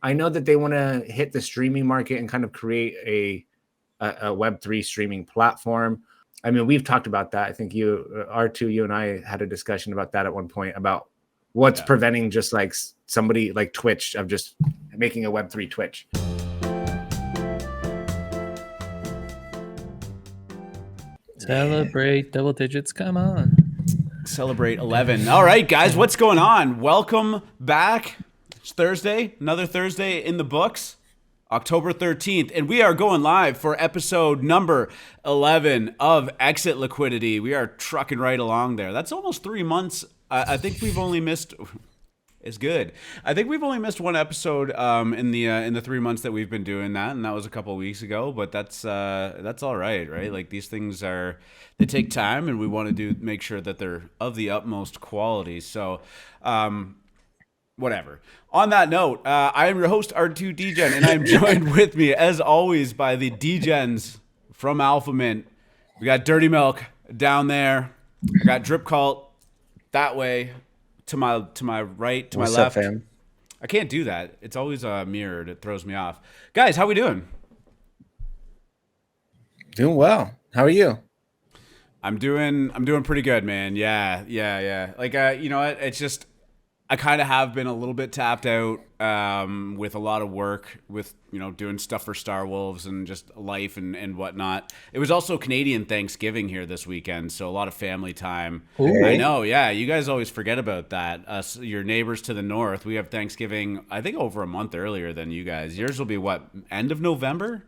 I know that they want to hit the streaming market and kind of create a Web3 streaming platform. I mean, we've talked about that. I think R2, you and I had a discussion about that at one point about what's preventing just like somebody like Twitch of just making a Web3 Twitch. Celebrate double digits. Come on. Celebrate 11. All right, guys, what's going on? Welcome back. It's Thursday, another Thursday in the books, October 13th, and we are going live for episode number 11 of Exit Liquidity. We are trucking right along there. That's almost 3 months. I think we've only missed... It's good. I think we've only missed one episode in the 3 months that we've been doing that, and that was a couple of weeks ago. But that's all right? Like these things they take time, and we want to make sure that they're of the utmost quality. So, whatever. On that note, I am your host R2 DGen, and I am joined with me as always by the DGens from Alpha Mint. We got Dirty Milk down there. I got Drip Cult that way. To my right, to my left. What's up, fam? I can't do that. It's always mirrored. It throws me off. Guys, how we doing? Doing well. How are you? I'm doing pretty good, man. Yeah. Like you know what? It's just I kind of have been a little bit tapped out with a lot of work with, doing stuff for Star Wolves and just life and whatnot. It was also Canadian Thanksgiving here this weekend, so a lot of family time. Ooh. I know, yeah. You guys always forget about that. Us, your neighbors to the north, we have Thanksgiving, I think, over a month earlier than you guys. Yours will be what, end of November?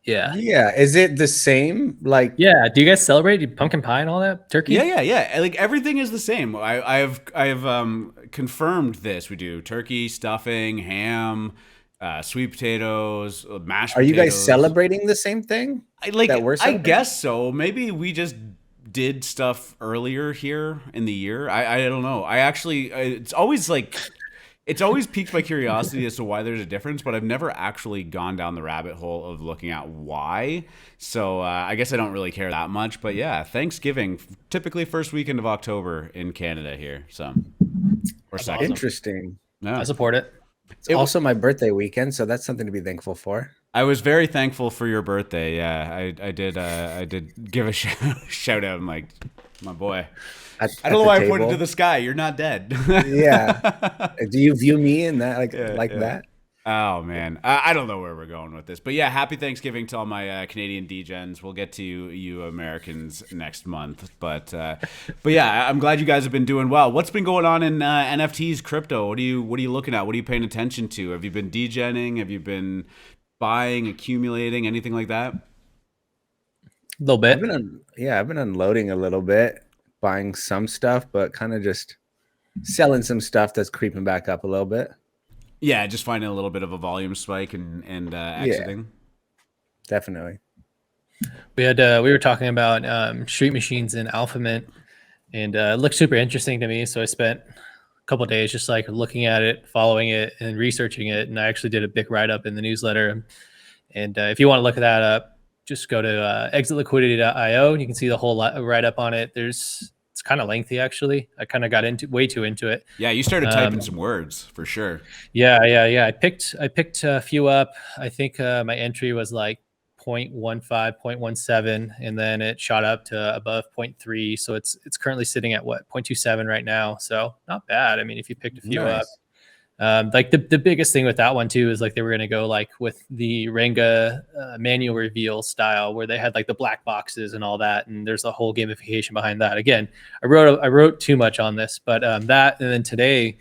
Yeah. Yeah. Is it the same? Like, yeah. Do you guys celebrate pumpkin pie and all that? Turkey? Yeah. Like everything is the same. I have confirmed this. We do turkey, stuffing, ham, sweet potatoes, mashed potatoes. Are you guys celebrating the same thing? I guess so. Maybe we just did stuff earlier here in the year. I don't know. I actually, it's always piqued my curiosity as to why there's a difference, but I've never actually gone down the rabbit hole of looking at why. So I guess I don't really care that much. But yeah, Thanksgiving, typically first weekend of October in Canada here. So, or second. Interesting. Yeah. I support it. It's also my birthday weekend, so that's something to be thankful for. I was very thankful for your birthday. Yeah, I did give a shout out. I'm like, my boy. I don't know why I pointed to the sky. You're not dead. Yeah. Do you view me in that that? Oh man, I don't know where we're going with this, but yeah, happy Thanksgiving to all my Canadian DGens. We'll get to you Americans next month, but yeah, I'm glad you guys have been doing well. What's been going on in NFTs, crypto? What are you looking at? What are you paying attention to? Have you been DGenning? Have you been buying, accumulating, anything like that? A little bit. I've been unloading a little bit. Buying some stuff, but kind of just selling some stuff that's creeping back up a little bit. Yeah, just finding a little bit of a volume spike and exiting. Yeah, definitely. We were talking about street machines in Alpha Mint, and it looked super interesting to me. So I spent a couple of days just like looking at it, following it, and researching it. And I actually did a big write up in the newsletter. And if you want to look that up, just go to exitliquidity.io and you can see the whole write up on it. It's kind of lengthy, actually. I kind of got way too into it. Yeah, you started typing some words for sure. Yeah. I picked a few up. I think my entry was like 0.15, 0.17, and then it shot up to above 0.3. So it's currently sitting at 0.27 right now. So not bad. I mean, if you picked a few up. Like the biggest thing with that one too is like they were going to go like with the Renga manual reveal style where they had like the black boxes and all that, and there's a whole gamification behind that. Again, I wrote too much on this, but that, and then today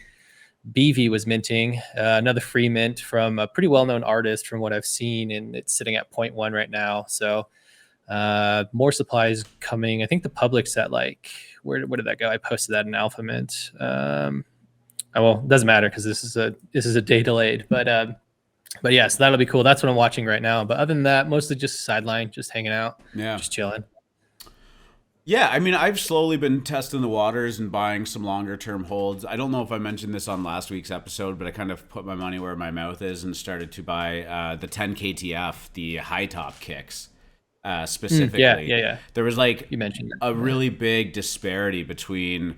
BV was minting another free mint from a pretty well-known artist from what I've seen, and it's sitting at 0.1 right now. So more supplies coming. I think the public's at like where did that go? I posted that in Alpha Mint. Well, it doesn't matter because this is a day delayed, but yeah, so that'll be cool. That's what I'm watching right now. But other than that, mostly just sideline, just hanging out, just chilling. Yeah, I mean, I've slowly been testing the waters and buying some longer term holds. I don't know if I mentioned this on last week's episode, but I kind of put my money where my mouth is and started to buy the 10 KTF, the high top kicks. Specifically, yeah. There was like you mentioned a really big disparity between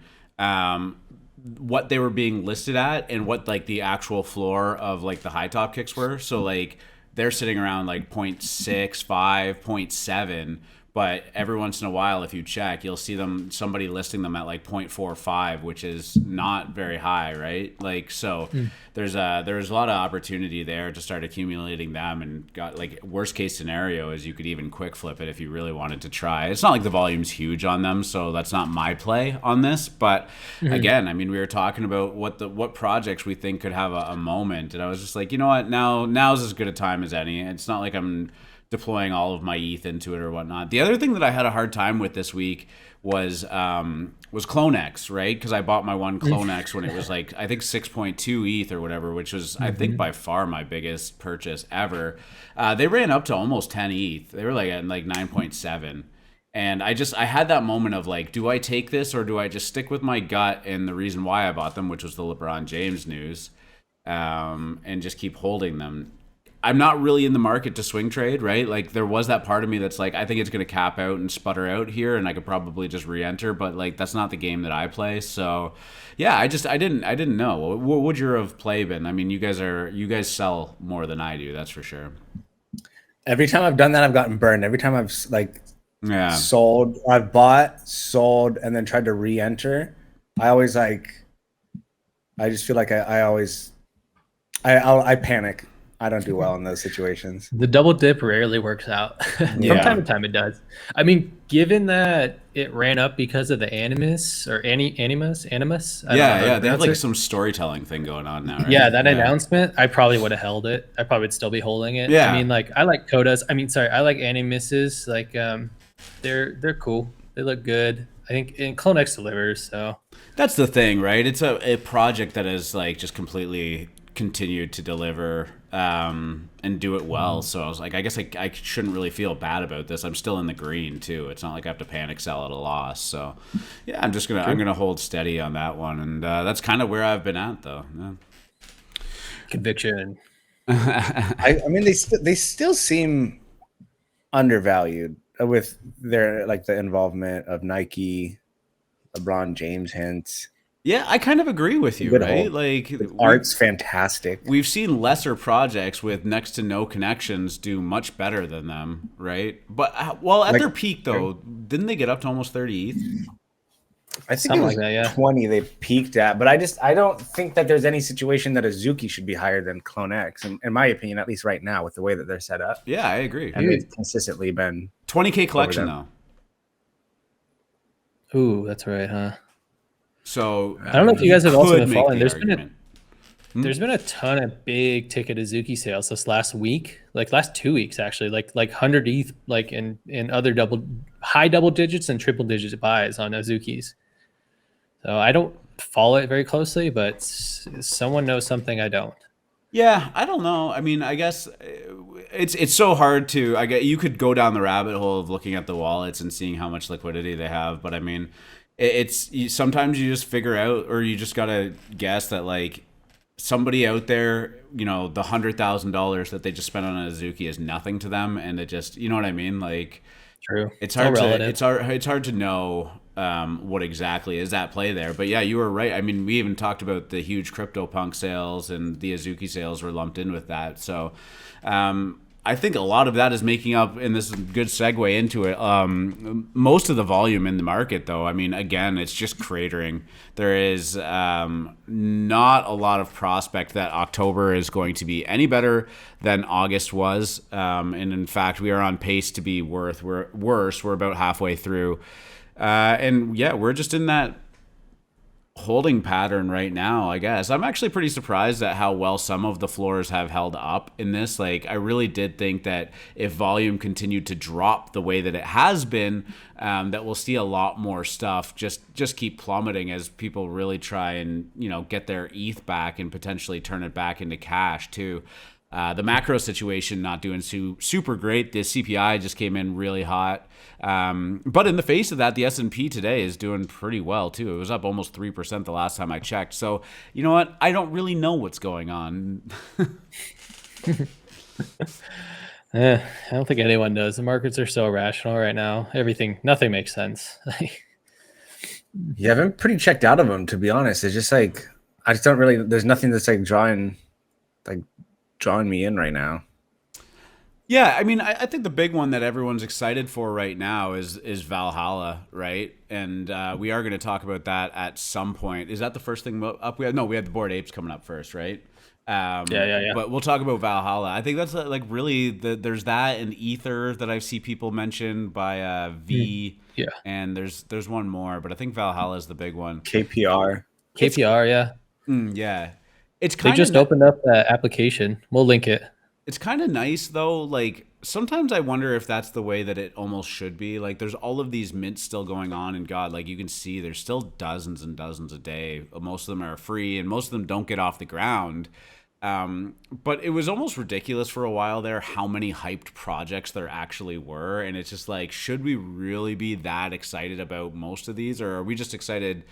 what they were being listed at and what like the actual floor of like the high top kicks were. So like they're sitting around like 0.65, 0.7. But every once in a while, if you check, you'll see somebody listing them at like 0.45, which is not very high, right? Like, so there's a lot of opportunity there to start accumulating them, and got like worst case scenario is you could even quick flip it if you really wanted to try. It's not like the volume's huge on them, so that's not my play on this. But again, I mean, we were talking about what projects we think could have a moment, and I was just like, you know what, now's as good a time as any. It's not like I'm deploying all of my ETH into it or whatnot. The other thing that I had a hard time with this week was CloneX, right? Because I bought my one CloneX when it was like, I think 6.2 ETH or whatever, which was I think by far my biggest purchase ever. They ran up to almost 10 ETH. They were like at like 9.7. And I had that moment of like, do I take this or do I just stick with my gut and the reason why I bought them, which was the LeBron James news, and just keep holding them. I'm not really in the market to swing trade, right? Like there was that part of me that's like, I think it's going to cap out and sputter out here, and I could probably just re-enter, but like that's not the game that I play. So, yeah, I didn't know. What would your of play been? I mean, you guys sell more than I do, that's for sure. Every time I've done that, I've gotten burned. Every time I've sold, I've bought, sold, and then tried to re-enter. I just feel like I panic. I don't do well in those situations. The double dip rarely works out. From time to time it does. I mean, given that it ran up because of the animus. Yeah, they have like some storytelling thing going on now, right? Yeah, that announcement, I probably would have held it. I probably would still be holding it. Yeah. I mean, like I like Codas. I like animuses. Like they're cool. They look good. I think and CloneX delivers, so that's the thing, right? It's a project that is like just completely continued to deliver and do it well. So I was like, I guess I shouldn't really feel bad about this. I'm still in the green too. It's not like I have to panic sell at a loss. So yeah, I'm gonna hold steady on that one, and that's kind of where I've been at though. Yeah. Conviction. I mean, they still seem undervalued with their like the involvement of Nike, LeBron James hints. Yeah, I kind of agree with you, right? Like art's fantastic. We've seen lesser projects with next to no connections do much better than them, right? But at their peak though, didn't they get up to almost 30 ETH? I think something it was like that, 20 they peaked at, but I don't think that there's any situation that Azuki should be higher than CloneX, in my opinion, at least right now with the way that they're set up. Yeah, I agree. And they've consistently been 20K collection though. Ooh, that's right, huh? So I don't know if you guys have also been following. There's been a ton of big ticket Azuki sales this last week, like last 2 weeks actually, like 100 ETH, like in other high double digits and triple digit buys on Azukis. So I don't follow it very closely, but someone knows something I don't. Yeah, I don't know. I mean, I guess it's so hard to. I get you could go down the rabbit hole of looking at the wallets and seeing how much liquidity they have, but I mean, sometimes you just figure out, or you just gotta guess that like somebody out there, you know, the $100,000 that they just spent on a Azuki is nothing to them, and it just, you know what I mean? Like, true. It's hard to know what exactly is at play there. But yeah, you were right. I mean, we even talked about the huge CryptoPunk sales, and the Azuki sales were lumped in with that. So I think a lot of that is making up, and this is a good segue into it, most of the volume in the market, though. I mean, again, it's just cratering. There is not a lot of prospect that October is going to be any better than August was. And in fact, we are on pace to be worse. We're about halfway through. And yeah, we're just in that holding pattern right now, I guess. I'm actually pretty surprised at how well some of the floors have held up in this. Like, I really did think that if volume continued to drop the way that it has been, that we'll see a lot more stuff just keep plummeting as people really try and, you know, get their ETH back and potentially turn it back into cash too. The macro situation not doing super great. The CPI just came in really hot. But in the face of that, the S&P today is doing pretty well too. It was up almost 3% the last time I checked. So, you know what? I don't really know what's going on. I don't think anyone does. The markets are so irrational right now. Nothing makes sense. Yeah, I've been pretty checked out of them, to be honest. It's just like I just don't really. There's nothing that's like drawing me in right now. Yeah, I mean, I think the big one that everyone's excited for right now is Valhalla, right? And we are going to talk about that at some point. Is that the first thing up? We had the Bored Apes coming up first, right? Yeah. But we'll talk about Valhalla. I think that's like really there's that and Ether that I see people mention by V. Yeah. And there's one more, but I think Valhalla is the big one. KPR. Yeah. Yeah. It's They kind just opened up the application. We'll link it. It's kind of nice though. Like sometimes I wonder if that's the way that it almost should be. Like there's all of these mints still going on, and God, like you can see there's still dozens and dozens a day. Most of them are free, and most of them don't get off the ground. But it was almost ridiculous for a while there how many hyped projects there actually were, and it's just like, should we really be that excited about most of these, or are we just excited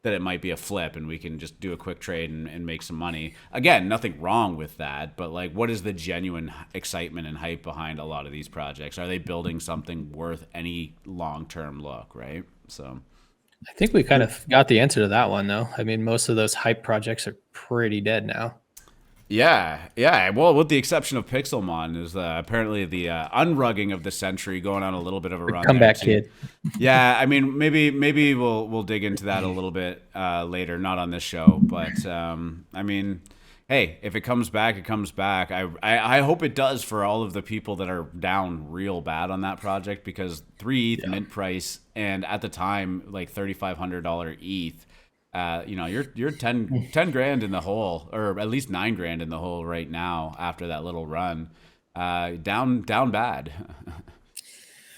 that it might be a flip and we can just do a quick trade and make some money? Again, nothing wrong with that, but like, what is the genuine excitement and hype behind a lot of these projects? Are they building something worth any long-term look, right? So I think we kind of got the answer to that one, though. I mean, most of those hype projects are pretty dead now. Yeah. Well, with the exception of Pixelmon, is apparently the unrugging of the century going on a little bit of a run. Comeback kid. Yeah, I mean, maybe we'll dig into that a little bit later, not on this show, but I mean, hey, if it comes back, it comes back. I hope it does for all of the people that are down real bad on that project, because 3 ETH mint price, and at the time like $3,500 ETH. You're 10 grand in the hole, or at least 9 grand in the hole right now after that little run. Down bad.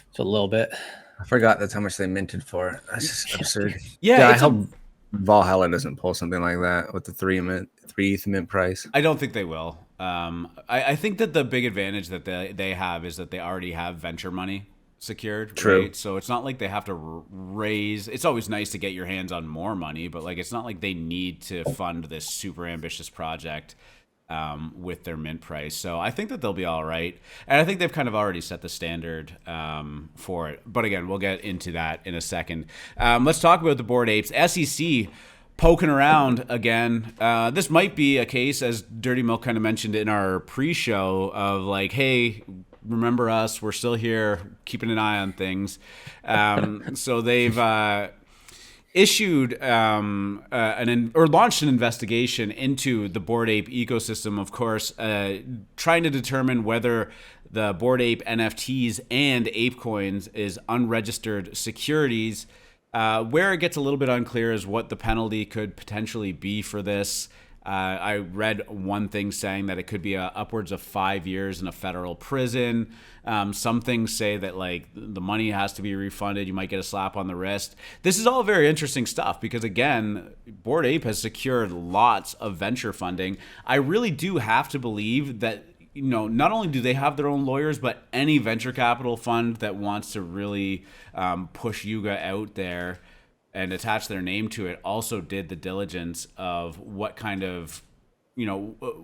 It's a little bit. I forgot that's how much they minted for. That's just absurd. Yeah, I hope Valhalla doesn't pull something like that with the 3 ETH mint price. I don't think they will. I think that the big advantage that they have is that they already have venture money secured. True. Right? So it's not like they have to raise. It's always nice to get your hands on more money, but like it's not like they need to fund this super ambitious project with their mint price. So I think that they'll be all right, and I think they've kind of already set the standard for it. But again, we'll get into that in a second. Let's talk about the Bored Apes. SEC poking around again. This might be a case, as Dirty Milk kind of mentioned in our pre-show, of like, hey, remember us, we're still here, keeping an eye on things. So they've issued or launched an investigation into the Bored Ape ecosystem, of course, trying to determine whether the Bored Ape NFTs and Ape Coins is unregistered securities. Where it gets a little bit unclear is what the penalty could potentially be for this. I read one thing saying that it could be upwards of 5 years in a federal prison. Some things say that like the money has to be refunded. You might get a slap on the wrist. This is all very interesting stuff because, again, Bored Ape has secured lots of venture funding. I really do have to believe that, not only do they have their own lawyers, but any venture capital fund that wants to really push Yuga out there and attach their name to it also did the diligence of what kind of,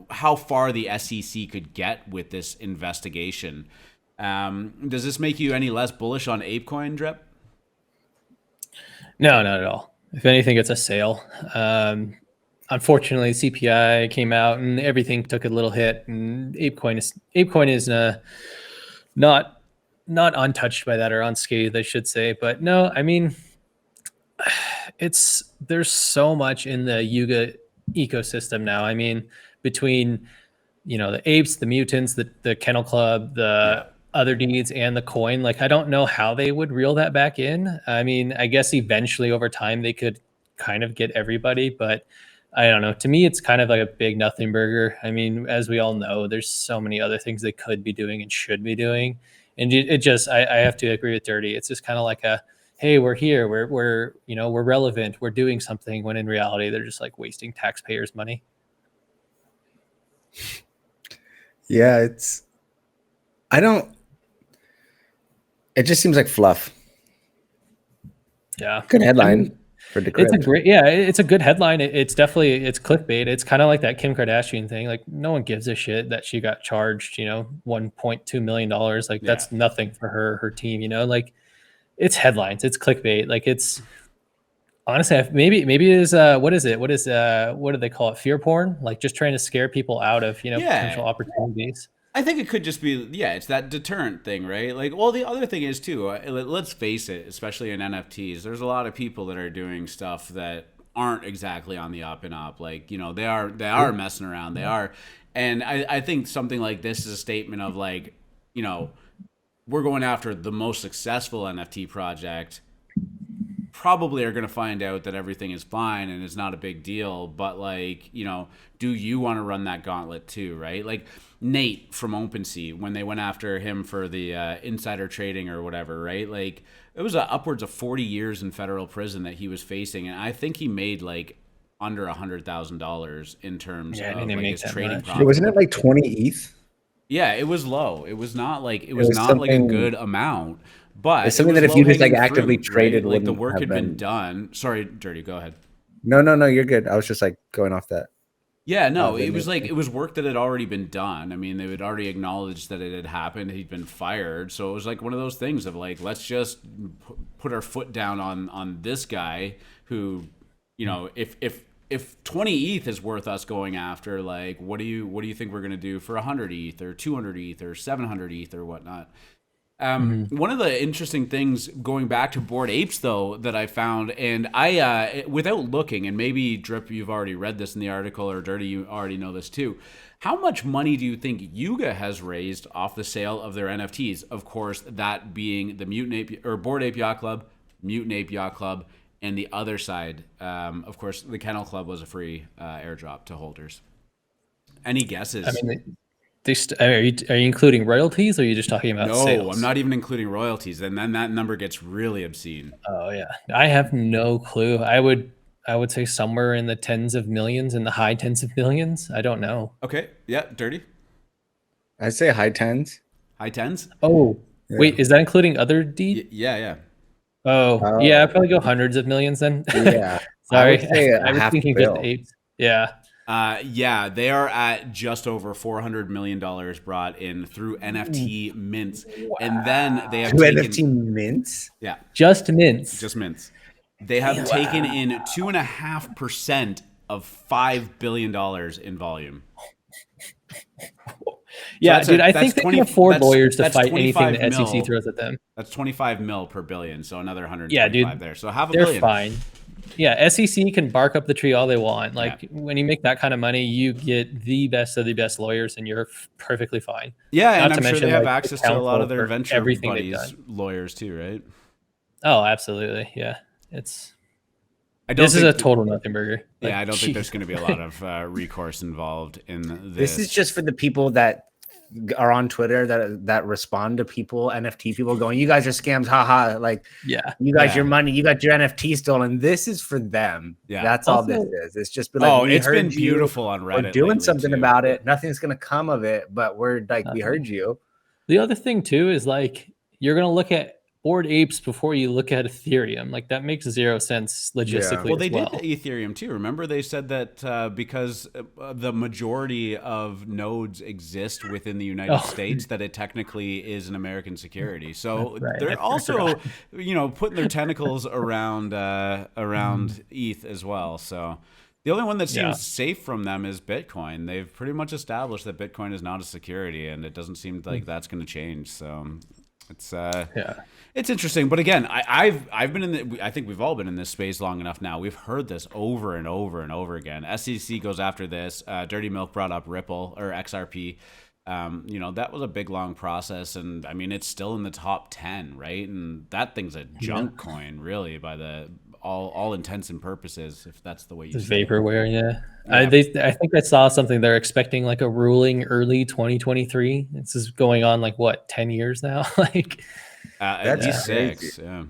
how far the SEC could get with this investigation. Does this make you any less bullish on ApeCoin, Drip? No, not at all. If anything, it's a sale. Unfortunately, CPI came out and everything took a little hit, and ApeCoin is not untouched by that, or unscathed, I should say. But no, I mean, there's so much in the Yuga ecosystem now. I mean, between the apes, the mutants, the kennel club, the other deeds, and the coin, like I don't know how they would reel that back in. I mean, I guess eventually over time they could kind of get everybody, but I don't know. To me, it's kind of like a big nothing burger. I mean, as we all know, there's so many other things they could be doing and should be doing, and it just I have to agree with Dirty. It's just kind of like hey, we're here, we're relevant, we're doing something, when in reality they're just like wasting taxpayers' money. Yeah, it just seems like fluff. Yeah. Good headline for Decrypt. It's a good headline. It's clickbait. It's kind of like that Kim Kardashian thing. Like no one gives a shit that she got charged, $1.2 million. Like that's nothing for her team, like it's headlines, it's clickbait. Like Honestly, maybe it is what is it? What do they call it? Fear porn? Like just trying to scare people out of potential opportunities. I think it could just be, it's that deterrent thing, right? Like, well, the other thing is too, let's face it, especially in NFTs, there's a lot of people that are doing stuff that aren't exactly on the up and up. Like, they are messing around. They are. And I think something like this is a statement of like, we're going after the most successful NFT project. Probably are going to find out that everything is fine and it's not a big deal. But like, do you want to run that gauntlet too, right? Like Nate from OpenSea, when they went after him for the insider trading or whatever, right? Like it was upwards of 40 years in federal prison that he was facing. And I think he made like under $100,000 in terms of like his trading profit. Wasn't it like 20 ETH? Yeah, it was low. It was not like it was not like a good amount. But it's something that if you just like actively traded, right? Like the work had been done. Sorry, Dirty, go ahead. No, you're good. I was just like going off that. Yeah, no, it was like it was work that had already been done. I mean, they had already acknowledged that it had happened. He'd been fired, so it was like one of those things of like, let's just put our foot down on this guy who, if 20 ETH is worth us going after, like, what do you think we're gonna do for 100 ETH or 200 ETH or 700 ETH or whatnot? One of the interesting things going back to Bored Apes, though, that I found, and I, without looking, and maybe Drip, you've already read this in the article, or Dirty, you already know this too. How much money do you think Yuga has raised off the sale of their NFTs? Of course, that being the Bored Ape Yacht Club, Mutant Ape Yacht Club, and the other side, of course, the Kennel Club was a free airdrop to holders. Any guesses? I mean, are you including royalties, or are you just talking about sales? No, I'm not even including royalties, and then that number gets really obscene. Oh yeah, I have no clue. I would say somewhere in the tens of millions, in the high tens of millions. I don't know. Okay, yeah, Dirty. I'd say high tens. High tens? Oh, yeah. Wait, is that including other D? Yeah. Oh, yeah, I'd probably go hundreds of millions then. Yeah. Sorry, I was thinking just apes. Yeah. Yeah, they are at just over $400 million brought in through NFT mints. Wow. And then they have NFT mints? Yeah. Just mints. Just mints. They have taken in 2.5% of $5 billion in volume. Yeah, dude, I think they can afford lawyers to fight anything the SEC throws at them. That's 25 mil per billion, so another 125 there. So half a they're billion. Fine. Yeah, SEC can bark up the tree all they want. Like when you make that kind of money, you get the best of the best lawyers, and you're perfectly fine. Yeah, and I'm sure they have access to a lot of their venture buddies, lawyers too, right? Oh, absolutely. Yeah, this is a total nothing burger. Like, yeah, I don't think there's going to be a lot of recourse involved in this. This is just for the people that are on Twitter that respond to people, NFT people going, you guys are scams, haha. Like, yeah, you got your money, you got your NFT stolen. This is for them. Yeah, that's all this is. It's just been like, it's been beautiful on Reddit. We're doing something about it. Nothing's gonna come of it, but we're like, we heard you. The other thing too is like, you're gonna look at Bored Apes before you look at Ethereum. Like that makes zero sense logistically. Well, they did Ethereum too. Remember, they said that because the majority of nodes exist within the United States, that it technically is an American security. So they're also, putting their tentacles around ETH as well. So the only one that seems safe from them is Bitcoin. They've pretty much established that Bitcoin is not a security, and it doesn't seem like that's going to change. So it's it's interesting, but again, I've been in I think we've all been in this space long enough now. We've heard this over and over and over again. SEC goes after this. Dirty Milk brought up Ripple or XRP. That was a big long process, and I mean it's still in the top 10, right? And that thing's a junk coin, really, by the all intents and purposes, if that's the way you say vaporware. Yeah. I think I saw something. They're expecting like a ruling early 2023. This is going on like what, 10 years now? Like that's 6. Yeah.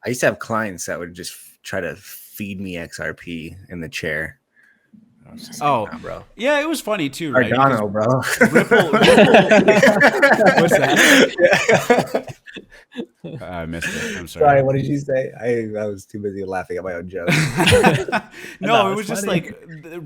I used to have clients that would just try to feed me XRP in the chair. Bro. Yeah, it was funny too, right? Cardano, bro. Ripple. What's that? I missed it. I'm sorry. What did you say? I was too busy laughing at my own joke. No, it was just like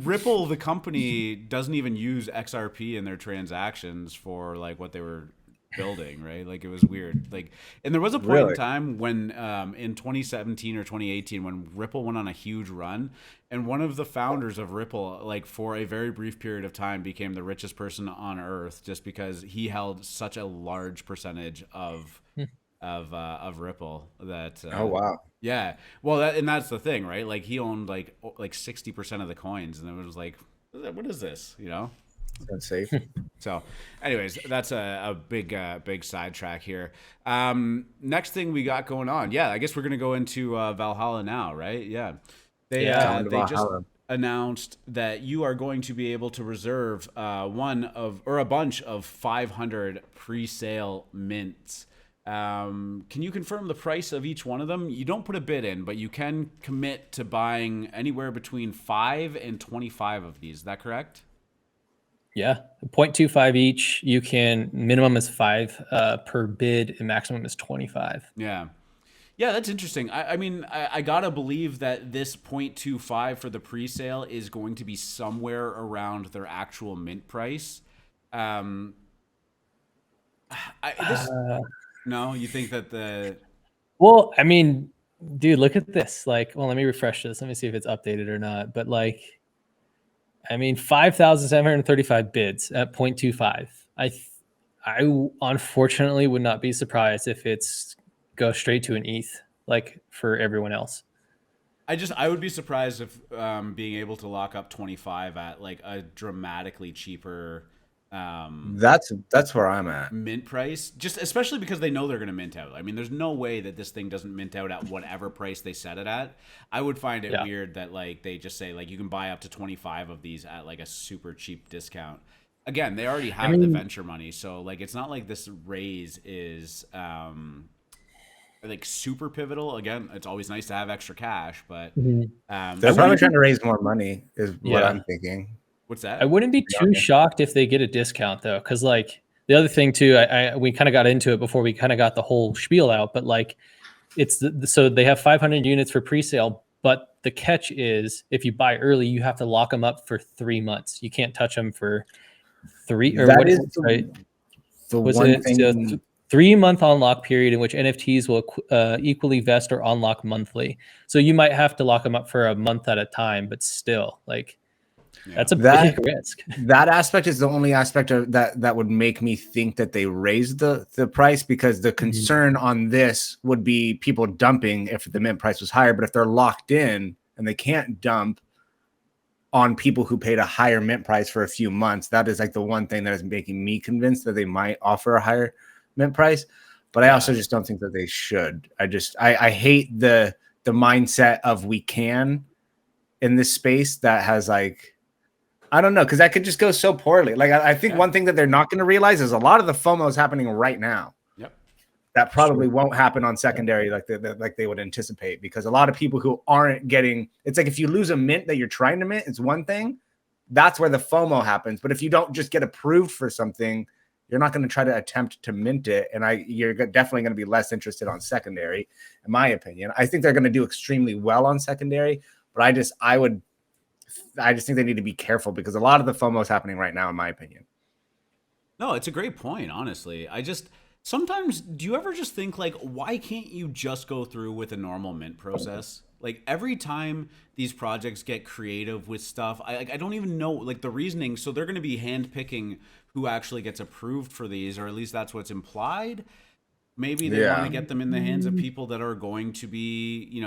Ripple, the company, doesn't even use XRP in their transactions for like what they were building, right? Like it was weird. Like, and there was a point in time when in 2017 or 2018 when Ripple went on a huge run, and one of the founders of Ripple, like for a very brief period of time, became the richest person on earth just because he held such a large percentage of Ripple that Oh wow. yeah. Well, and that's the thing, right? Like he owned like 60% of the coins, and it was like, what is this? You know? That's safe. So, anyways, that's a big sidetrack here. Next thing we got going on, yeah, I guess we're gonna go into Valhalla now, right? Yeah, they just announced that you are going to be able to reserve a bunch of 500 pre-sale mints. Can you confirm the price of each one of them? You don't put a bid in, but you can commit to buying anywhere between 5 and 25 of these. Is that correct? Yeah, 0.25 each. You can minimum is 5 per bid, and maximum is 25. Yeah, that's interesting. I mean, I gotta believe that this 0.25 for the pre-sale is going to be somewhere around their actual mint price. No, you think that the... Well, I mean, dude, look at this. Like, well, let me refresh this. Let me see if it's updated or not. But like, I mean, 5,735 bids at 0.25. I unfortunately would not be surprised if it's go straight to an ETH, like for everyone else. I would be surprised if being able to lock up 25 at like a dramatically cheaper that's where I'm at. Mint price, just especially because they know they're going to mint out. I mean, there's no way that this thing doesn't mint out at whatever price they set it at. I would find it weird that like they just say like you can buy up to 25 of these at like a super cheap discount. Again, they already have the venture money, so like it's not like this raise is like super pivotal. Again, it's always nice to have extra cash, but they're probably trying to raise more money is what I'm thinking. What's that? I wouldn't be too shocked if they get a discount though, because like the other thing too, we kind of got into it before we kind of got the whole spiel out, but like it's so they have 500 units for pre-sale, but the catch is if you buy early, you have to lock them up for 3 months. You can't touch them for 3 or what is it? Right? The one thing. 3-month unlock period in which NFTs will equally vest or unlock monthly. So you might have to lock them up for a month at a time, but still like. That's a big risk. That aspect is the only aspect of that would make me think that they raised the price, because the concern on this would be people dumping if the mint price was higher. But if they're locked in and they can't dump on people who paid a higher mint price for a few months, that is like the one thing that is making me convinced that they might offer a higher mint price. But I also just don't think that they should. I hate the mindset of we can in this space that has like, I don't know, because that could just go so poorly. Like I think one thing that they're not going to realize is a lot of the FOMO is happening right now. Yep. That probably won't happen on secondary like they would anticipate, because a lot of people who aren't getting, it's like if you lose a mint that you're trying to mint, it's one thing. That's where the FOMO happens. But if you don't just get approved for something, you're not going to try to attempt to mint it. And you're definitely going to be less interested on secondary, in my opinion. I think they're going to do extremely well on secondary, but I just think they need to be careful, because a lot of the FOMO is happening right now, in my opinion. No, it's a great point, honestly. Sometimes, do you ever just think like, why can't you just go through with a normal mint process? Like every time these projects get creative with stuff, I don't even know like the reasoning. So they're going to be handpicking who actually gets approved for these, or at least that's what's implied. Maybe they want to get them in the hands of people that are going to be,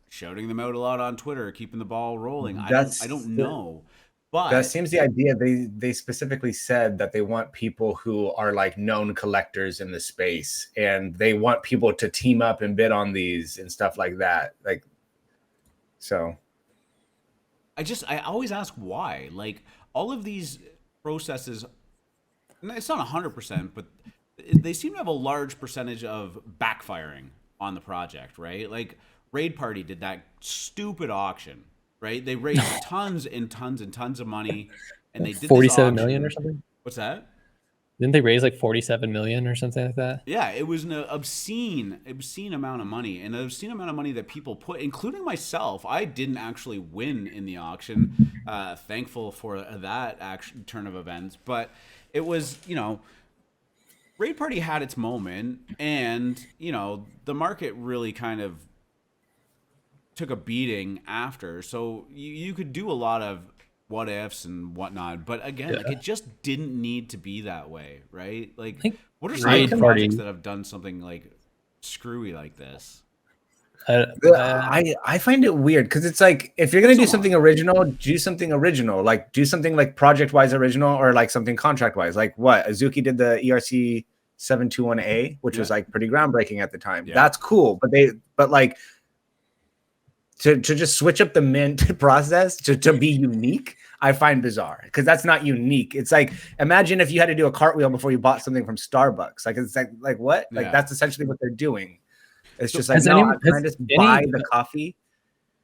shouting them out a lot on Twitter, keeping the ball rolling. I don't know. But that seems the idea. They specifically said that they want people who are like known collectors in the space, and they want people to team up and bid on these and stuff like that. Like, so I always ask why. Like all of these processes, it's not 100%, but they seem to have a large percentage of backfiring on the project, right? Like Raid Party did that stupid auction, right? They raised tons and tons and tons of money, and they did 47 million or something. What's that? Didn't they raise like 47 million or something like that? Yeah, it was an obscene amount of money, and an obscene amount of money that people put, including myself. I didn't actually win in the auction. Thankful for that turn of events, but it was, Raid Party had its moment, and the market really kind of took a beating after. So you could do a lot of what ifs and whatnot, but again, like it just didn't need to be that way, right? Like, what are some of the projects that have done something like screwy like this? I find it weird because it's like, if you're gonna do something original, do something original. Like, do something like project wise original, or like something contract wise. Like what Azuki did, the ERC 721A, which was like pretty groundbreaking at the time. That's cool, but like to just switch up the mint process to be unique, I find bizarre, because that's not unique. It's like, imagine if you had to do a cartwheel before you bought something from Starbucks. Like, it's like what? Like, that's essentially what they're doing. It's just like, no, can I just buy the coffee?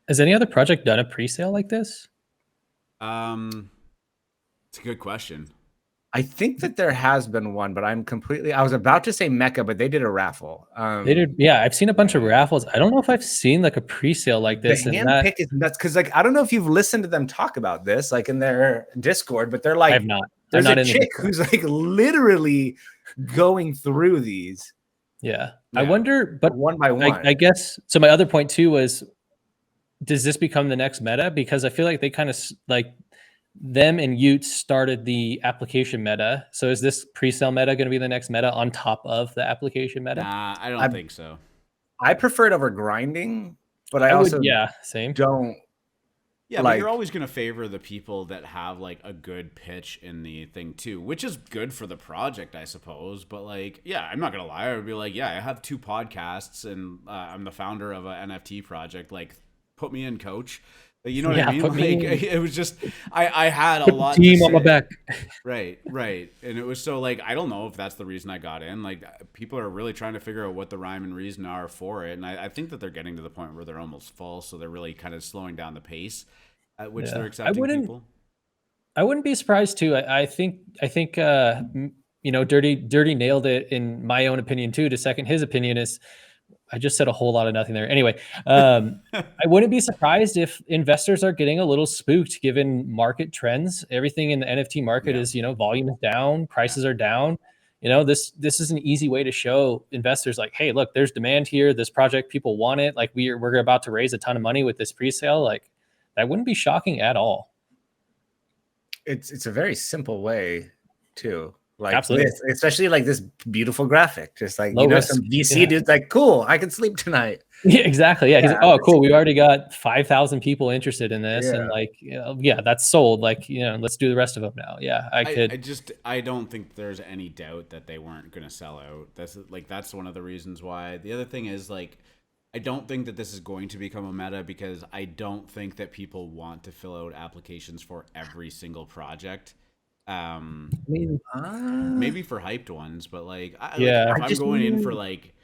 Has any other project done a pre-sale like this? It's a good question. I think that there has been one, but I was about to say Mecca, but they did a raffle. They did, yeah. I've seen a bunch of raffles. I don't know if I've seen like a pre-sale like this. The handpick is nuts, because like, I don't know if you've listened to them talk about this, like in their Discord, but they're like, I've not. There's a chick who's like literally going through these. Yeah. I wonder, but one by one. I guess, so my other point too was, does this become the next meta? Because I feel like they kind of like, them and Utes started the application meta. So is this pre-sale meta going to be the next meta on top of the application meta? Nah, I don't think so. I prefer it over grinding, but I also same. don't. Yeah, but you're always going to favor the people that have like a good pitch in the thing too, which is good for the project, I suppose. But like, yeah, I'm not going to lie. I would be like, yeah, I have 2 podcasts and I'm the founder of an NFT project. Like, put me in, coach. You know what I mean? Like, it was just, I had a lot team on my back. Right. And it was so like, I don't know if that's the reason I got in. Like, people are really trying to figure out what the rhyme and reason are for it. And I think that they're getting to the point where they're almost full. So they're really kind of slowing down the pace at which they're accepting people. I wouldn't be surprised too. I think Dirty nailed it in my own opinion too. To second his opinion is, I just said a whole lot of nothing there. Anyway, I wouldn't be surprised if investors are getting a little spooked given market trends. Everything in the NFT market is, volume is down, prices are down. This is an easy way to show investors like, hey, look, there's demand here. This project, people want it. Like we're about to raise a ton of money with this pre-sale. Like that wouldn't be shocking at all. It's a very simple way too. Like absolutely, this, especially like this beautiful graphic, just like risk. Some VC dude's like, cool, I can sleep tonight. Yeah, exactly. Yeah, he's like, oh, cool. We already got 5,000 people interested in this, and like, that's sold. Like, let's do the rest of them now. Yeah, I don't think there's any doubt that they weren't going to sell out. That's one of the reasons why. The other thing is like, I don't think that this is going to become a meta because I don't think that people want to fill out applications for every single project. Maybe for hyped ones, but like, if I'm going in for like,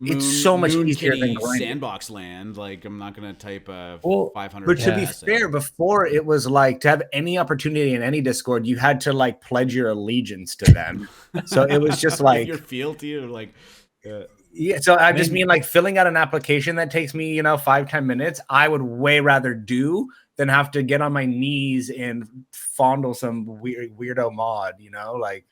it's so much easier than grinding. Sandbox land. Like, I'm not gonna type a 500. But to be fair, before it was like, to have any opportunity in any Discord, you had to like pledge your allegiance to them. So it was just like your fealty, or like. Yeah, so I just mean like filling out an application that takes me, 5-10 minutes. I would way rather do than have to get on my knees and fondle some weirdo mod, like.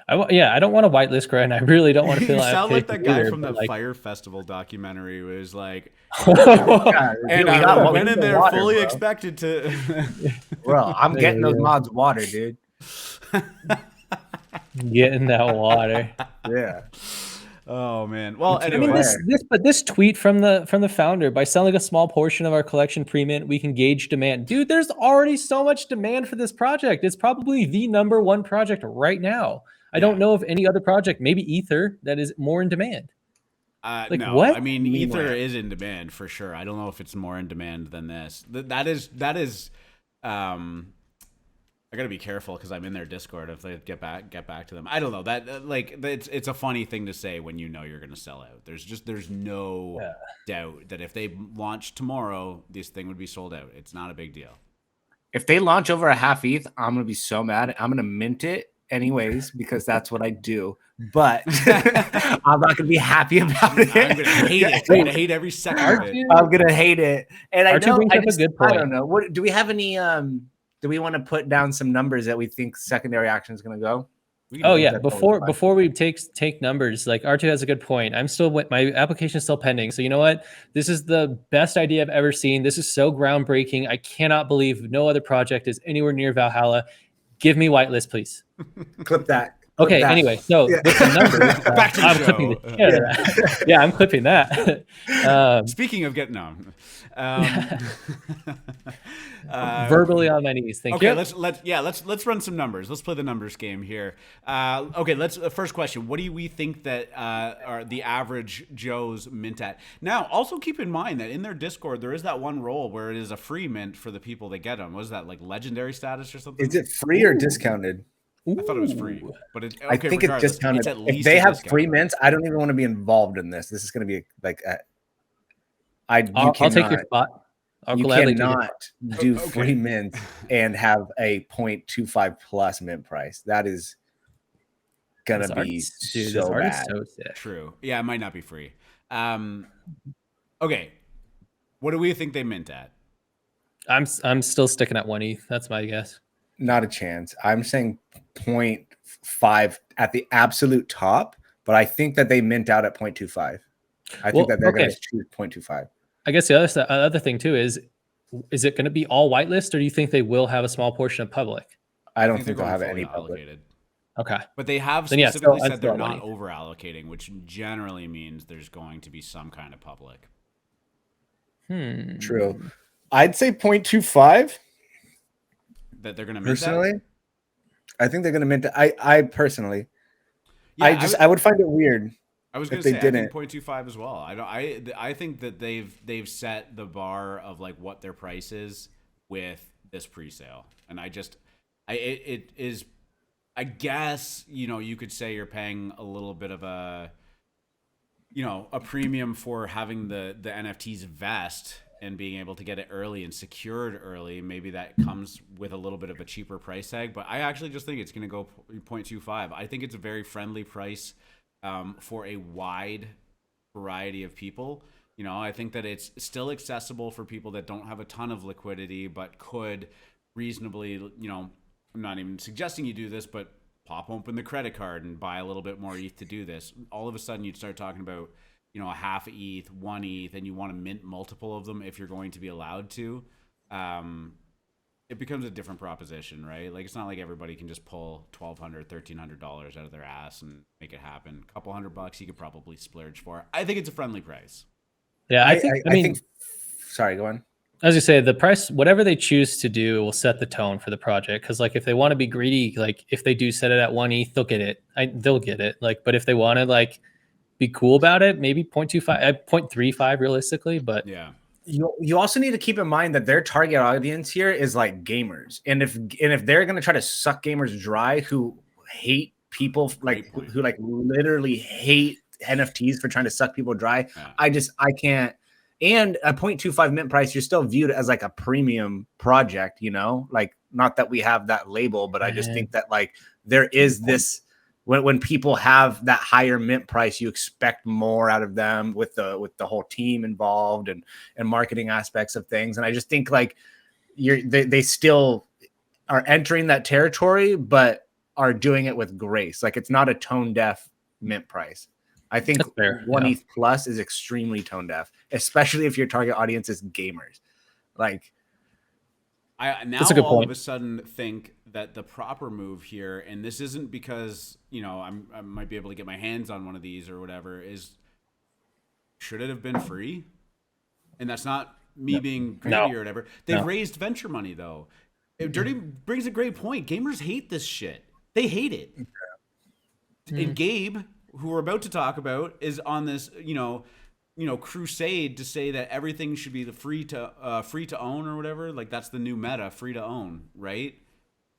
I don't want to whitelist grind. I really don't want to feel. You sound like that guy from the Fire Festival documentary who was like, and I went in there fully expected to. Bro, I'm getting those mods water, dude. Getting that water. Yeah. Oh man. Well, anyway. I mean, this tweet from the founder: by selling a small portion of our collection pre-mint, we can gauge demand. Dude, there's already so much demand for this project. It's probably the #1 project right now. I don't know of any other project, maybe Ether, that is more in demand. No, what? I mean, Ether is in demand for sure. I don't know if it's more in demand than this. That is. I gotta be careful because I'm in their Discord if they get back to them. I don't know that it's a funny thing to say when you're gonna sell out. There's no doubt that if they launch tomorrow, this thing would be sold out. It's not a big deal. If they launch over a half ETH, I'm gonna be so mad. I'm gonna mint it anyways because that's what I do. But I'm not gonna be happy about it. I'm gonna hate it. I'm gonna hate every second of it. I'm gonna hate it. And I don't know. What do we have any? Do we want to put down some numbers that we think secondary action is going to go? We can Oh do yeah, that. before we take numbers, like R2 has a good point. My application is still pending. So you know what? This is the best idea I've ever seen. This is so groundbreaking. I cannot believe no other project is anywhere near Valhalla. Give me whitelist, please. Clip that. Okay, anyway, so with the numbers, Back to the I'm show. clipping the shit out of that. Yeah, I'm clipping that. Speaking of getting on, verbally on my knees. Thank you. Okay, let's run some numbers. Let's play the numbers game here. Okay, let's first question. What do we think that are the average Joes mint at? Now, also keep in mind that in their Discord there is that one role where it is a free mint for the people that get them. Was that like legendary status or something? Is it free or discounted? I thought it was free, but I think it's discounted. It's at least if they have discount. free mints, I don't even want to be involved in this. This is going to be like I'll take your spot. I'll you gladly cannot do free mints and have a 0.25 plus mint price. That is gonna be so bad. True. Yeah, it might not be free. Okay. What do we think they mint at? I'm still sticking at 1 ETH. That's my guess. Not a chance. I'm saying 0.5 at the absolute top, but I think that they mint out at 0.25. I think that they're going to choose 0.25. I guess the other thing too is it going to be all whitelist, or do you think they will have a small portion of public? I don't think they'll have any public. Allocated. Okay. But they have specifically said they're not over allocating, which generally means there's going to be some kind of public. True. I'd say 0.25. That they're going to mint personally that? I think they're going to mint I personally I would find it weird. I was going to say I think 0.25 as well. I think that they've set the bar of like what their price is with this pre-sale, and it is, I guess, you know, you could say you're paying a little bit of a premium for having the NFTs vest and being able to get it early and secured early. Maybe that comes with a little bit of a cheaper price tag, but I actually just think it's going to go 0.25. I think it's a very friendly price for a wide variety of people. You know, I think that it's still accessible for people that don't have a ton of liquidity, but could reasonably, you know, I'm not even suggesting you do this, but pop open the credit card and buy a little bit more ETH to do this. All of a sudden you'd start talking about, you know, a half ETH, 1 ETH, and you want to mint multiple of them if you're going to be allowed to. It becomes a different proposition, right? Like, it's not like everybody can just pull $1,200, $1,300 out of their ass and make it happen. A couple $100 you could probably splurge for. I think it's a friendly price. Yeah, I think. Sorry, go on. As you say, the price, whatever they choose to do, will set the tone for the project. Because, like, if they want to be greedy, like, if they do set it at 1 ETH, they'll get it. They'll get it. Like, but if they want to, like, be cool about it, maybe 0.25, 0.35 realistically. But yeah. You also need to keep in mind that their target audience here is like gamers, and if they're going to try to suck gamers dry who hate people, like who like literally hate NFTs for trying to suck people dry, yeah. I can't. And a 0.25 mint price, you're still viewed as like a premium project, you know, like, not that we have that label, but I just think that, like, there is this. When people have that higher mint price, you expect more out of them with the whole team involved and marketing aspects of things. And I just think, like, they still are entering that territory, but are doing it with grace. Like, it's not a tone deaf mint price. I think 1 ETH plus is extremely tone deaf, especially if your target audience is gamers. Like, that's a good point. Of a sudden think that the proper move here, and this isn't because, you know, I might be able to get my hands on one of these or whatever, is should it have been free? And that's not me being greedy or whatever. They've raised venture money, though. Dirty brings a great point. Gamers hate this shit. They hate it. And Gabe, who we're about to talk about, is on this, you know, crusade to say that everything should be the free to own or whatever. Like, that's the new meta, free to own, right?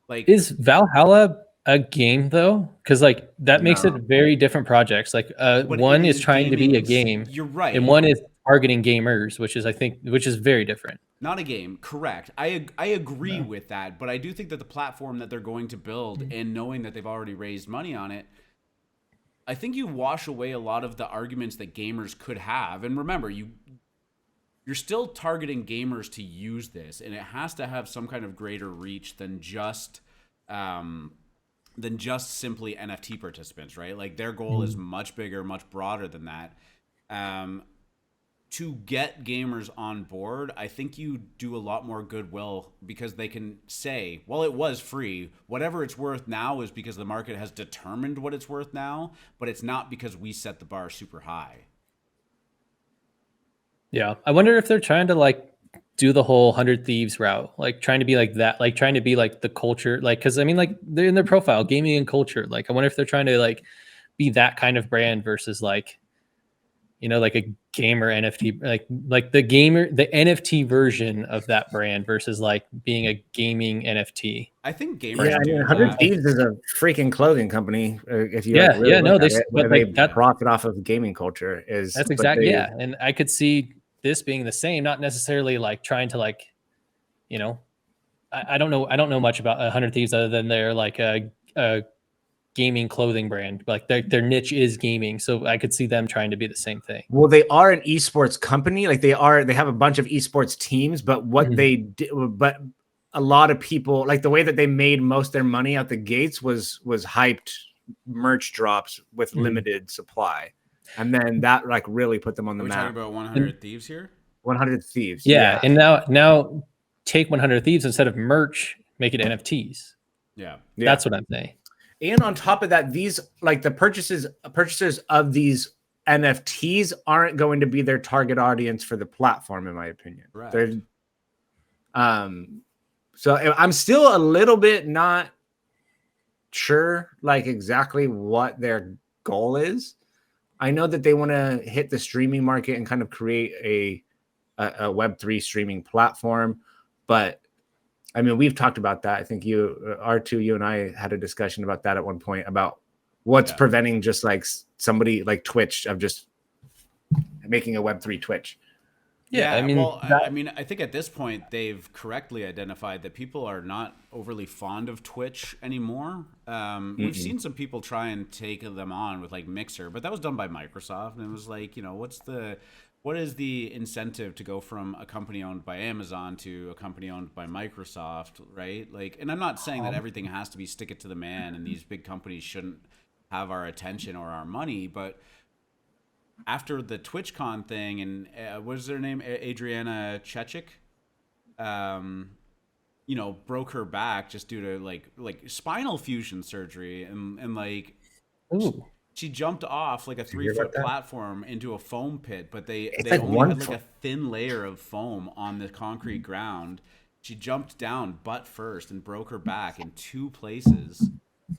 Like, is Valhalla a game though? Because, like, that makes it very different projects. Like, one is trying to be a game. You're right. And one is targeting gamers, which is very different. Not a game, correct. I agree with that, but I do think that the platform that they're going to build, and knowing that they've already raised money on it, I think you wash away a lot of the arguments that gamers could have. And remember, you're still targeting gamers to use this, and it has to have some kind of greater reach than just than just simply NFT participants, right? Like their goal is much bigger, much broader than that. To get gamers on board, I think you do a lot more goodwill because they can say, well, it was free. Whatever it's worth now is because the market has determined what it's worth now, but it's not because we set the bar super high. Yeah. I wonder if they're trying to like do the whole 100 Thieves route, like trying to be like that, like trying to be like the culture, like, cause I mean, like they're in their profile, gaming and culture. Like, I wonder if they're trying to like be that kind of brand versus like, you know, like a gamer NFT, like the NFT version of that brand versus like being a gaming NFT. I think gamers. Yeah, I mean, 100 Thieves is a freaking clothing company. If you Yeah, like really yeah, no, look they at it, but where like they that profit off of gaming culture is that's but exactly they- yeah, and I could see this being the same, not necessarily like trying to like, you know, I don't know much about 100 Thieves other than they're like a gaming clothing brand. Like their niche is gaming, so I could see them trying to be the same thing. Well, they are an esports company. Like they have a bunch of esports teams, but what they do, but a lot of people like the way that they made most of their money out the gates was hyped merch drops with limited supply, and then that like really put them on the We're map. talking about 100 Thieves here. 100 Thieves, Yeah, and now take 100 Thieves instead of merch, make it NFTs. Yeah. That's what I'm saying. And on top of that, these like the purchasers of these NFTs aren't going to be their target audience for the platform, in my opinion. Right. So I'm still a little bit not sure like exactly what their goal is. I know that they want to hit the streaming market and kind of create a Web3 streaming platform, but I mean, we've talked about that. I think you and I had a discussion about that at one point about what's preventing just like somebody like Twitch of just making a Web3 Twitch. Yeah, I mean, well, I mean, I think at this point they've correctly identified that people are not overly fond of Twitch anymore. We've seen some people try and take them on with like Mixer, but that was done by Microsoft, and it was like, you know, what is the incentive to go from a company owned by Amazon to a company owned by Microsoft, right? Like, and I'm not saying that everything has to be stick it to the man and these big companies shouldn't have our attention or our money, but after the TwitchCon thing and what is their name? Adriana Chechik, you know, broke her back just due to like spinal fusion surgery and like, she jumped off like a 3-foot platform into a foam pit, but they like only had like a thin layer of foam on the concrete ground. She jumped down butt first and broke her back in 2 places.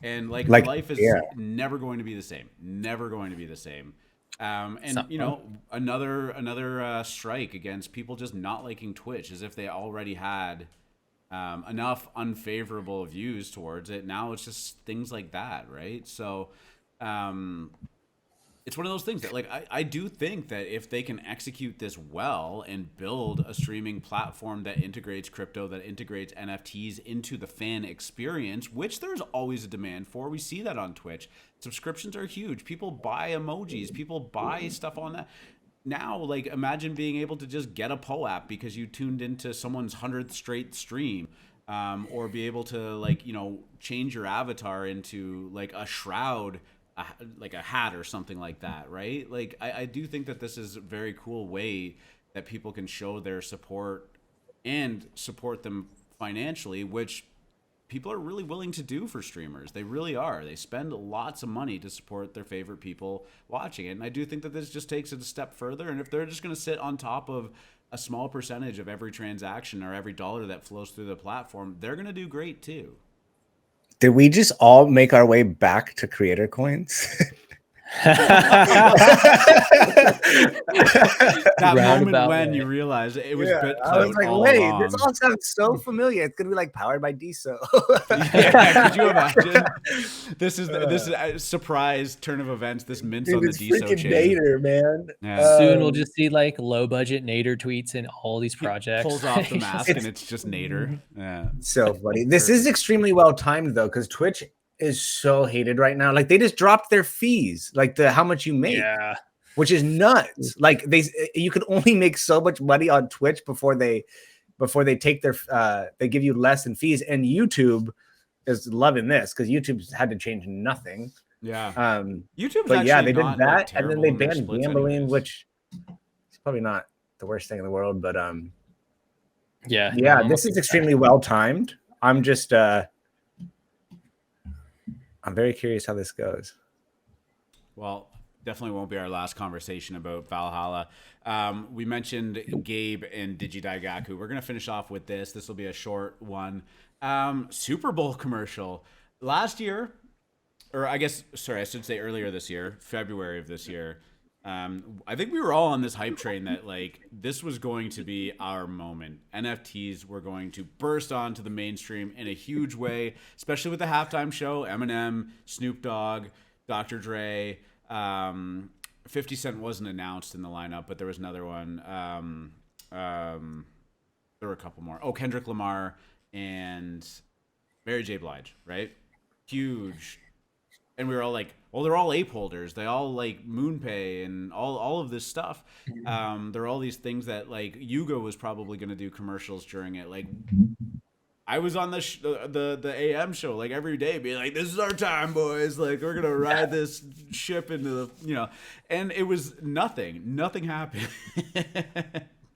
And like her life is never going to be the same. Never going to be the same. And you know, another strike against people just not liking Twitch, as if they already had enough unfavorable views towards it. Now it's just things like that, right? So it's one of those things that like I do think that if they can execute this well and build a streaming platform that integrates crypto, that integrates NFTs into the fan experience, which there's always a demand for. We see that on Twitch. Subscriptions are huge. People buy emojis. People buy stuff on that. Now, like, imagine being able to just get a POAP because you tuned into someone's 100th straight stream. Or be able to, like, you know, change your avatar into like a shroud, like a hat or something like that, right? Like, I do think that this is a very cool way that people can show their support and support them financially, which people are really willing to do for streamers. They really are. They spend lots of money to support their favorite people watching it. And I do think that this just takes it a step further. And if they're just going to sit on top of a small percentage of every transaction or every dollar that flows through the platform, they're going to do great too. Did we just all make our way back to creator coins? That moment when you realize it was BitClout I was like, all wait, along. this all sounds so familiar. It's gonna be like powered by DSO. Yeah, could you imagine? This is a surprise turn of events. This mints on the DSO chain. Nader, man. Yeah. Soon we'll just see like low budget Nader tweets in all these projects. Pulls off the mask and it's just Nader. Yeah. So funny. This is extremely well timed though, because Twitch is so hated right now. Like they just dropped their fees, like how much you make, which is nuts. Like you could only make so much money on Twitch before they take their they give you less in fees. And YouTube is loving this because YouTube's had to change nothing. Yeah. YouTube's but yeah, they did not, that, like, and then they terrible in their banned splits gambling, anyways. which is probably not the worst thing in the world, but Yeah, this is extremely well timed. I'm just I'm very curious how this goes. Well, definitely won't be our last conversation about Valhalla. We mentioned Gabe and DigiDaigaku. We're going to finish off with this. This will be a short one. Super Bowl commercial. Last year, or I guess, sorry, I should say earlier this year, February of this year, I think we were all on this hype train that like this was going to be our moment. NFTs were going to burst onto the mainstream in a huge way, especially with the halftime show. Eminem, Snoop Dogg, Dr. Dre, 50 Cent wasn't announced in the lineup, but there was another one. There were a couple more. Oh, Kendrick Lamar and Mary J. Blige, right? Huge. And we were all like, well, they're all ape holders. They all like MoonPay and all of this stuff. There are all these things that like Yugo was probably going to do commercials during it. Like I was on the AM show like every day being like, this is our time, boys. Like we're going to ride this ship into the, and it was nothing. Nothing happened.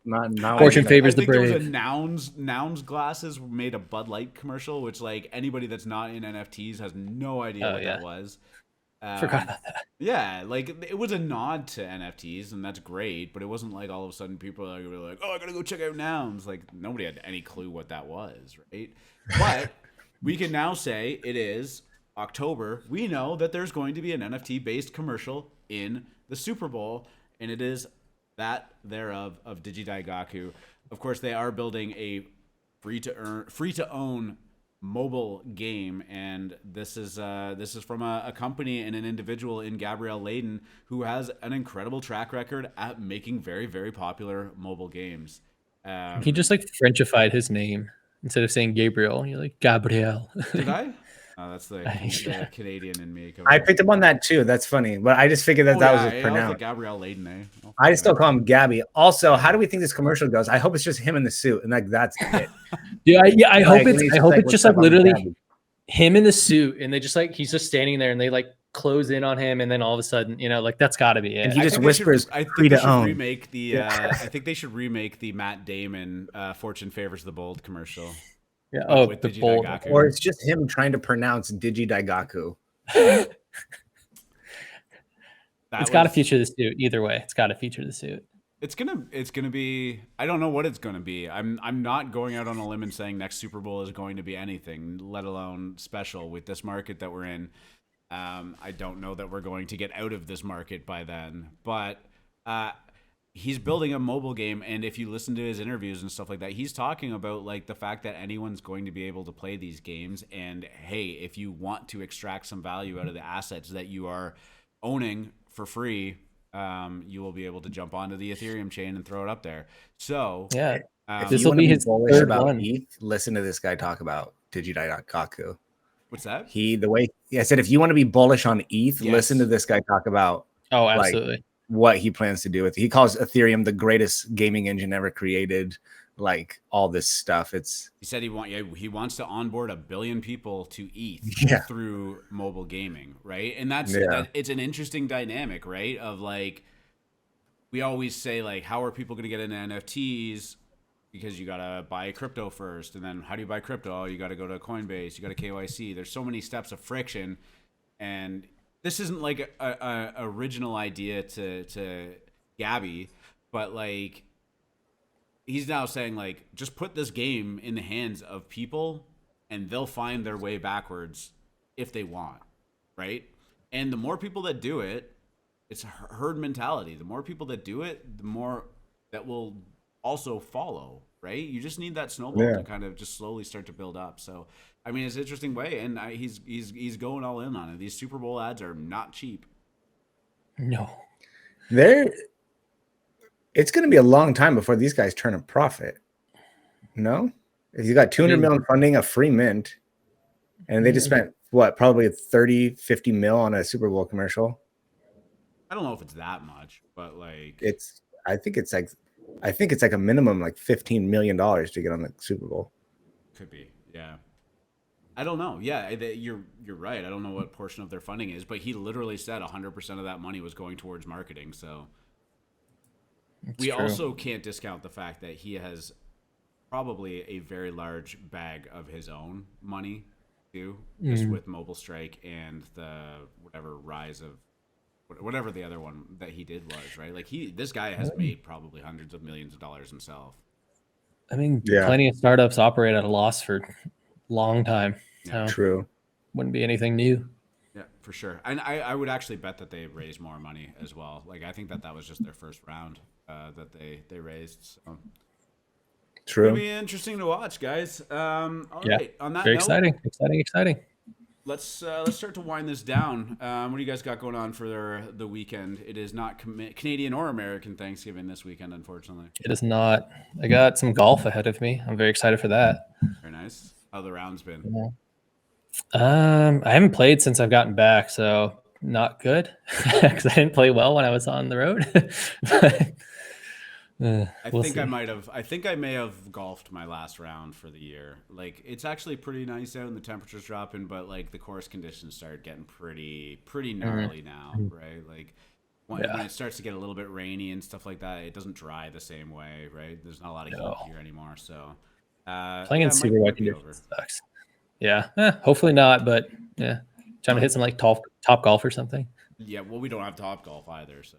Not Fortune favors I the think there was brave. a Nouns glasses made a Bud Light commercial, which like anybody that's not in NFTs has no idea what that was. Forgot about that. Yeah, like it was a nod to NFTs, and that's great. But it wasn't like all of a sudden people were like, "Oh, I gotta go check out Nouns." Like nobody had any clue what that was, right? But we can now say it is October. We know that there's going to be an NFT based commercial in the Super Bowl, and it is that thereof of DigiDaigaku. Of course, they are building a free to own mobile game, and this is from a company and an individual in Gabrielle Layden who has an incredible track record at making very, very popular mobile games. He just like Frenchified his name instead of saying Gabriel. You're like Gabrielle. Did I? Oh, that's the Canadian in me. I picked up on that too. That's funny, but I just figured that was I was like pronounced. Gabrielle Layden, eh? I still call him Gabby. Also, how do we think this commercial goes? I hope it's just him in the suit, and like that's it. Yeah, I hope Like, it's he's just like "What's up, I'm literally Gabby." him in the suit, and they just like he's just standing there, and they like close in on him, and then all of a sudden, like that's got to be it. And he I just think whispers, I think "Free they to should own." remake the. I think they should remake the Matt Damon "Fortune Favors the Bold" commercial. Yeah. Oh, with the bold. DigiDaigaku. Or it's just him trying to pronounce DigiDaigaku. It's got to feature the suit. Either way, it's got to feature the suit. It's gonna be. I don't know what it's gonna be. I'm not going out on a limb and saying next Super Bowl is going to be anything, let alone special with this market that we're in. I don't know that we're going to get out of this market by then, but he's building a mobile game, and if you listen to his interviews and stuff like that, he's talking about like the fact that anyone's going to be able to play these games, and hey, if you want to extract some value out of the assets that you are owning for free, you will be able to jump onto the Ethereum chain and throw it up there. So yeah, This will be his bullish about one. ETH. Listen to this guy talk about DigiDaigaku. What's that? I said, if you want to be bullish on ETH, listen to this guy talk about. Oh, absolutely. Like, what he plans to do with it. He calls Ethereum the greatest gaming engine ever created. Like all this stuff. He said he wants to onboard 1 billion people to ETH through mobile gaming, right? And it's an interesting dynamic, right? Of like, we always say like, how are people going to get into NFTs? Because you got to buy crypto first, and then how do you buy crypto? You got to go to Coinbase, you got to KYC. There's so many steps of friction, and this isn't like a original idea to Gabby, but like he's now saying like, just put this game in the hands of people and they'll find their way backwards if they want, right? And the more people that do it, it's herd mentality. The more people that do it, the more that will also follow, right? You just need that snowball to kind of just slowly start to build up. So I mean, it's an interesting way, and he's going all in on it. These Super Bowl ads are not cheap. No, it's going to be a long time before these guys turn a profit. No, if you got 200 million funding, a free mint, and they just spent probably 30-50 mil on a Super Bowl commercial. I don't know if it's that much, but like I think it's like a minimum like $15 million to get on the Super Bowl. Could be, yeah. I don't know. Yeah, you're right. I don't know what portion of their funding is, but he literally said 100% of that money was going towards marketing. So we true. also can't discount the fact that he has probably a very large bag of his own money too, just with Mobile Strike and the whatever rise of whatever the other one that he did was, right? Like this guy has made probably hundreds of millions of dollars himself. I mean, plenty of startups operate at a loss for a long time. So True. Wouldn't be anything new. Yeah, for sure. And I would actually bet that they raised more money as well. Like, I think that was just their first round that they raised. So. True. It'll be interesting to watch, guys. All right. On that very note, exciting. Let's start to wind this down. What do you guys got going on for the weekend? It is not Canadian or American Thanksgiving this weekend, unfortunately. It is not. I got some golf ahead of me. I'm very excited for that. Very nice. How the rounds been? Yeah. I haven't played since I've gotten back, so not good because I didn't play well when I was on the road. I think I may have golfed my last round for the year. Like, it's actually pretty nice out and the temperature's dropping, but like the course conditions start getting pretty gnarly now, right? Like when it starts to get a little bit rainy and stuff like that, it doesn't dry the same way, right? There's not a lot of heat here anymore, so playing in super wet conditions sucks. Yeah, hopefully not, but yeah, trying to hit some like top golf or something. Yeah, well, we don't have top golf either, so.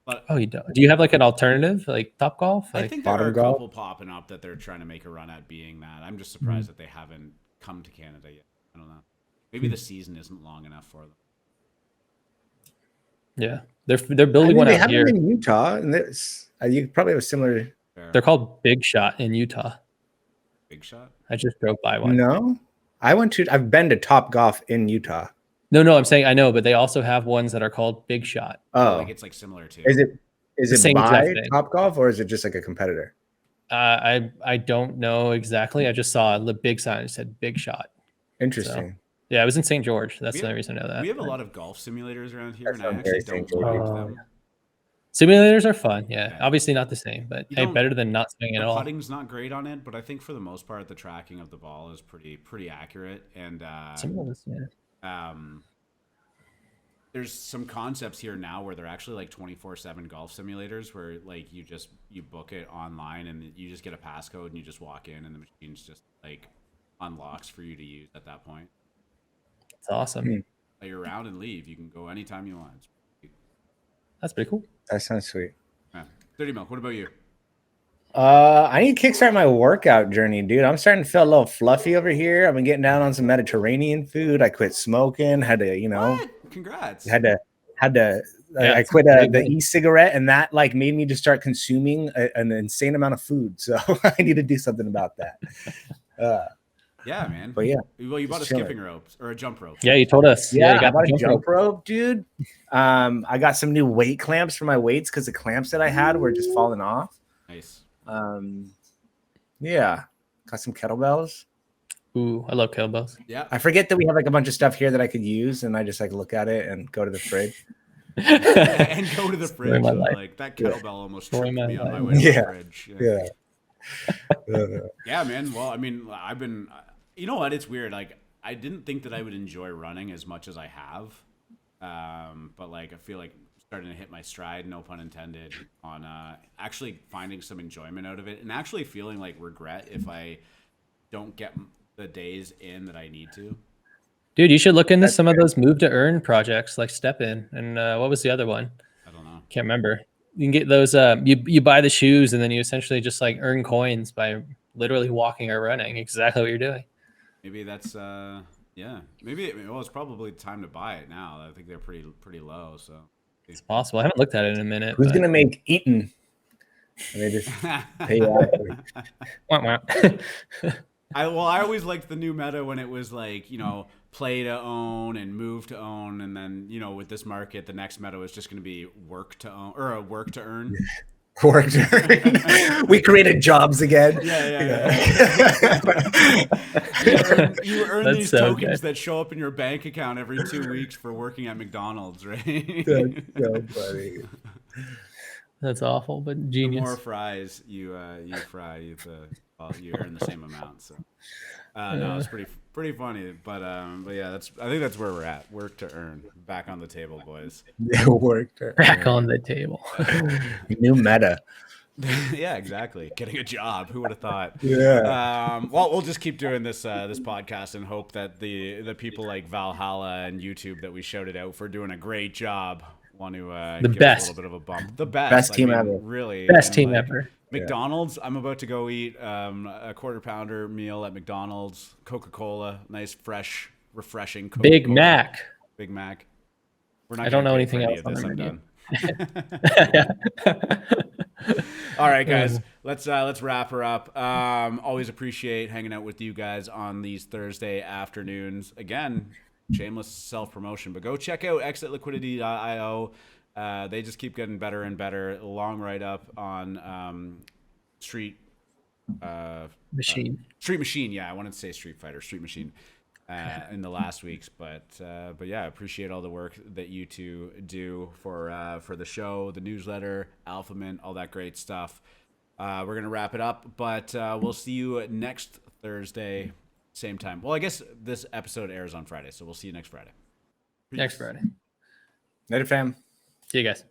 But, you don't? Do you have like an alternative, like Top Golf? Like I think there are a couple popping up that they're trying to make a run at being that. I'm just surprised that they haven't come to Canada yet. I don't know. Maybe the season isn't long enough for them. Yeah, they're building one out here in Utah, and you probably have a similar. They're called Big Shot in Utah. Big Shot. I just drove by one. No, I've been to Top Golf in Utah. No, I'm saying I know, but they also have ones that are called Big Shot. Oh, like it's like similar to. Is it by Top Golf or is it just like a competitor? I don't know exactly. I just saw the big sign that said Big Shot. Interesting. So, yeah, it was in St. George. That's the only reason I know that. We have a lot of golf simulators around here, and I actually don't like them. Simulators are fun. Yeah, obviously not the same, but hey, better than not swinging at all. Putting's not great on it, but I think for the most part, the tracking of the ball is pretty accurate. And there's some concepts here now where they're actually like 24/7 golf simulators where like you book it online and you just get a passcode and you just walk in and the machine's just like unlocks for you to use at that point. It's awesome. You're around and leave. You can go anytime you want. That's pretty cool. That sounds sweet. Yeah. Dirty Milk, what about you? I need to kickstart my workout journey, dude. I'm starting to feel a little fluffy over here. I've been getting down on some Mediterranean food. I quit smoking. Had to, What? Congrats. Had to. I quit the e-cigarette, and that like made me just start consuming an insane amount of food. So I need to do something about that. Yeah, man. But yeah. Well, you bought a skipping rope or a jump rope. Yeah, you told us. Yeah, you got I bought a jump rope, dude. I got some new weight clamps for my weights because the clamps that I had were just falling off. Nice. Yeah, got some kettlebells. Ooh, I love kettlebells. Yeah, I forget that we have like a bunch of stuff here that I could use, and I just like look at it and go to the fridge. And go to the fridge. Like that kettlebell almost tripped me on my way to the fridge. Yeah, man. Well, I mean, I've been. You know what? It's weird. Like, I didn't think that I would enjoy running as much as I have, but like I feel like starting to hit my stride, no pun intended, on actually finding some enjoyment out of it and actually feeling like regret if I don't get the days in that I need to. Dude, you should look into some of those move to earn projects like Step In and what was the other one? I don't know. Can't remember. You can get those. You buy the shoes and then you essentially just like earn coins by literally walking or running. Exactly what you're doing. Maybe that's Maybe it's probably time to buy it now. I think they're pretty low. So. It's possible. I haven't looked at it in a minute. Who's gonna make Eaton? And they just pay I always liked the new meta when it was like, play to own and move to own, and then with this market, the next meta is just going to be work to own or a work to earn. Work to earn. We created jobs again. You earn these tokens that show up in your bank account every 2 weeks for working at McDonald's, right? That's so funny. That's awful, but genius. The more fries you fry, the well, you earn the same amount. So no, it's pretty funny. But yeah, I think that's where we're at. Work to earn. Back on the table, boys. Work to Back earn. on the table. New meta. Yeah, exactly. Getting a job. Who would have thought? Yeah. Well, we'll just keep doing this podcast and hope that the people like Valhalla and YouTube that we shouted out for doing a great job want to The give best. us a little bit of a bump. The best. Best team ever. Really. Best And, team like, ever. McDonald's. I'm about to go eat a quarter pounder meal at McDonald's. Coca-Cola. Nice, fresh, refreshing Coca-Cola. Big Mac. Big Mac. We're not I don't know getting paid anything for else any on of the this. I'm done. All right, guys, let's wrap her up. Always appreciate hanging out with you guys on these Thursday afternoons. Again, shameless self-promotion, but go check out exitliquidity.io. They just keep getting better and better. Long write-up on Street Machine. Yeah, I wanted to say Street Fighter, Street Machine. In the last weeks, but yeah, I appreciate all the work that you two do for the show, the newsletter, Alpha Mint, all that great stuff. We're gonna wrap it up, but we'll see you next Thursday, same time. Well, I guess this episode airs on Friday, so we'll see you next Friday. Peace. Next Friday. Later, fam. See you guys.